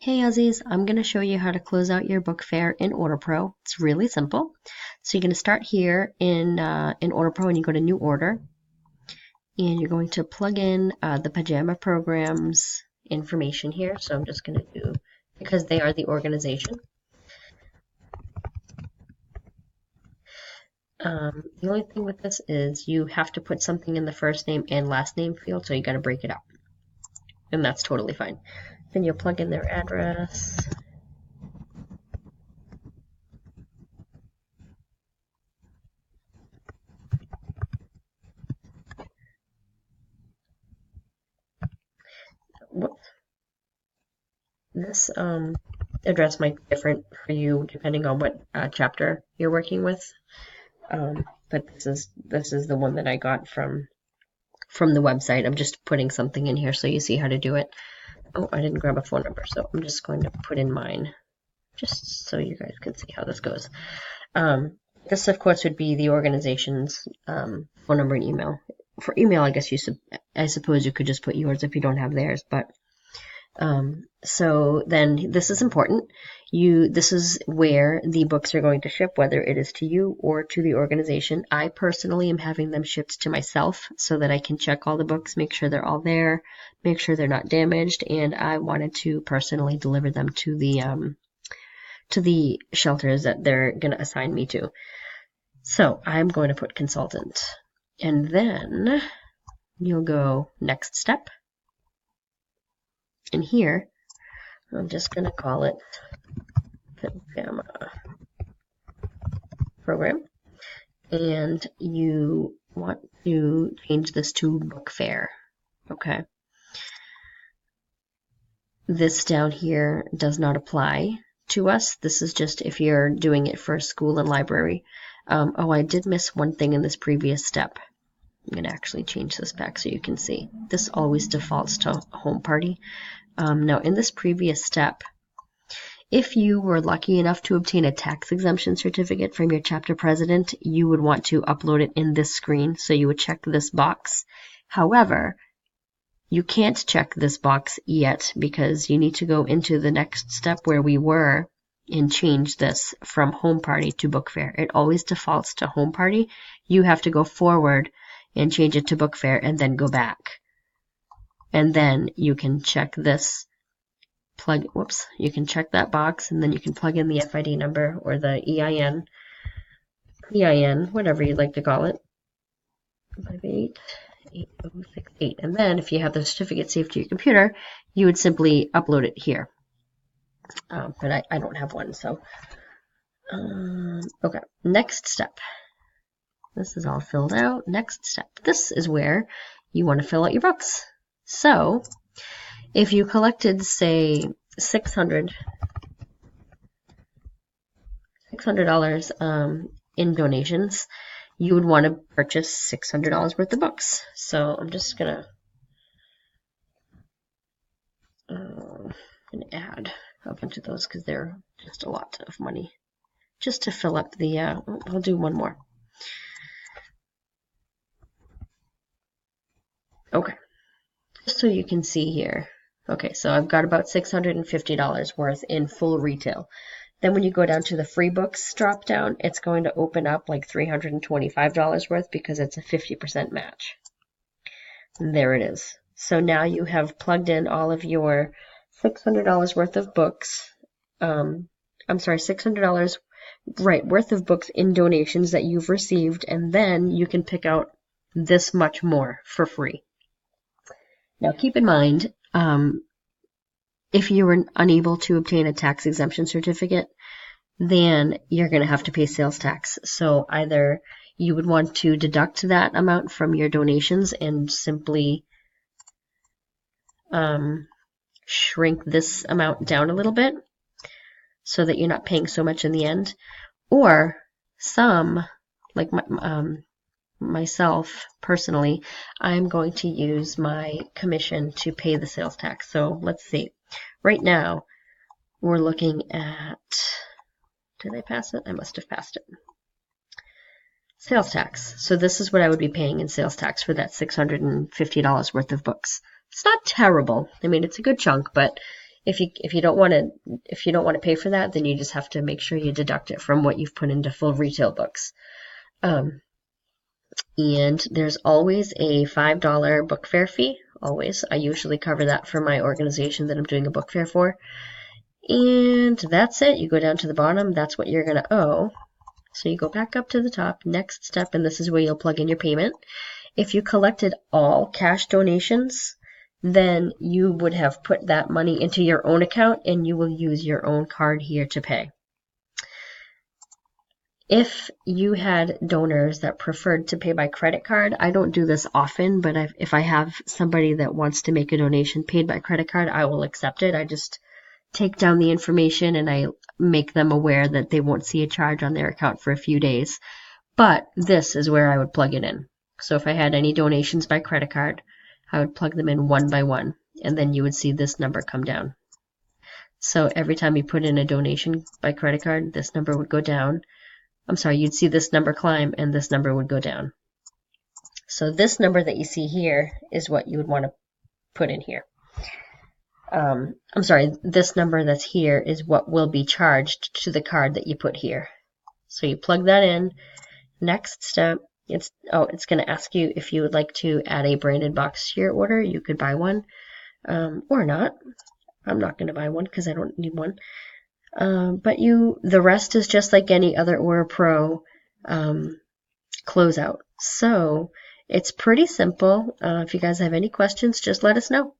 Hey Aussies, I'm going to show you how to close out your book fair in OrderPro. It's really simple. So you're going to start here in OrderPro and you go to New Order. And you're going to plug in the Pajama program's information here. So I'm just going to do, because they are the organization. The only thing with this is you have to put something in the first name and last name field, so you got to break it up. And that's totally fine. Then you'll plug in their address. Whoops. This address might be different for you depending on what chapter you're working with. But this is the one that I got from the website. I'm just putting something in here so you see how to do it. Oh, I didn't grab a phone number, so I'm just going to put in mine just so you guys can see how this goes. This, of course, would be the organization's phone number and email. For email, I guess I suppose you could just put yours if you don't have theirs, but so then this is important. This is where the books are going to ship, whether it is to you or to the organization. I personally am having them shipped to myself so that I can check all the books, make sure they're all there, make sure they're not damaged, and I wanted to personally deliver them to the shelters that they're going to assign me to. So I'm going to put consultant, and then you'll go next step. And here, I'm just going to call it Pajama program. And you want to change this to book fair. Okay. This down here does not apply to us. This is just if you're doing it for school and library. Oh, I did miss one thing in this previous step. I'm going to actually change this back so you can see. This always defaults to home party. Now, in this previous step, if you were lucky enough to obtain a tax exemption certificate from your chapter president, you would want to upload it in this screen, so you would check this box. However, you can't check this box yet because you need to go into the next step where we were and change this from home party to book fair. It always defaults to home party. You have to go forward and change it to book fair and then go back. And then you can check this, you can check that box, and then you can plug in the FID number or the EIN, whatever you'd like to call it, 588068. And then if you have the certificate saved to your computer, you would simply upload it here. But I don't have one, so. Okay, next step. This is all filled out. Next step. This is where you want to fill out your books. So, if you collected, say, $600 in donations, you would want to purchase $600 worth of books. So I'm just gonna add a bunch of those because they're just a lot of money. Just to fill up the, I'll do one more. Okay. Just so you can see here. Okay, so I've got about $650 worth in full retail. Then when you go down to the free books drop down, it's going to open up like $325 worth because it's a 50% match. And there it is. So now you have plugged in all of your $600 worth of books. I'm sorry, $600 worth of books in donations that you've received, and then you can pick out this much more for free. Now, keep in mind, if you were unable to obtain a tax exemption certificate, then you're going to have to pay sales tax. So either you would want to deduct that amount from your donations and simply shrink this amount down a little bit so that you're not paying so much in the end. Or some, like myself personally, I'm going to use my commission to pay the sales tax. So let's see. Right now, we're looking at, did I pass it? I must have passed it. Sales tax. So this is what I would be paying in sales tax for that $650 worth of books. It's not terrible. I mean, it's a good chunk, but If you don't want to pay for that, then you just have to make sure you deduct it from what you've put into full retail books. And there's always a $5 book fair fee. Always. I usually cover that for my organization that I'm doing a book fair for. And that's it. You go down to the bottom. That's what you're going to owe. So you go back up to the top, next step, and this is where you'll plug in your payment. If you collected all cash donations, then you would have put that money into your own account and you will use your own card here to pay. If you had donors that preferred to pay by credit card, I don't do this often, but if I have somebody that wants to make a donation paid by credit card, I will accept it. I just take down the information and I make them aware that they won't see a charge on their account for a few days. But this is where I would plug it in. So if I had any donations by credit card, I would plug them in one by one, and then you would see this number come down. So every time you put in a donation by credit card, this number would go down. I'm sorry, you'd see this number climb and this number would go down. So this number that you see here is what you would want to put in here. I'm sorry, this number that's here is what will be charged to the card that you put here. So you plug that in. Next step, it's going to ask you if you would like to add a branded box to your order. You could buy one or not. I'm not going to buy one because I don't need one. But the rest is just like any other OrderPro closeout. So it's pretty simple. If you guys have any questions, just let us know.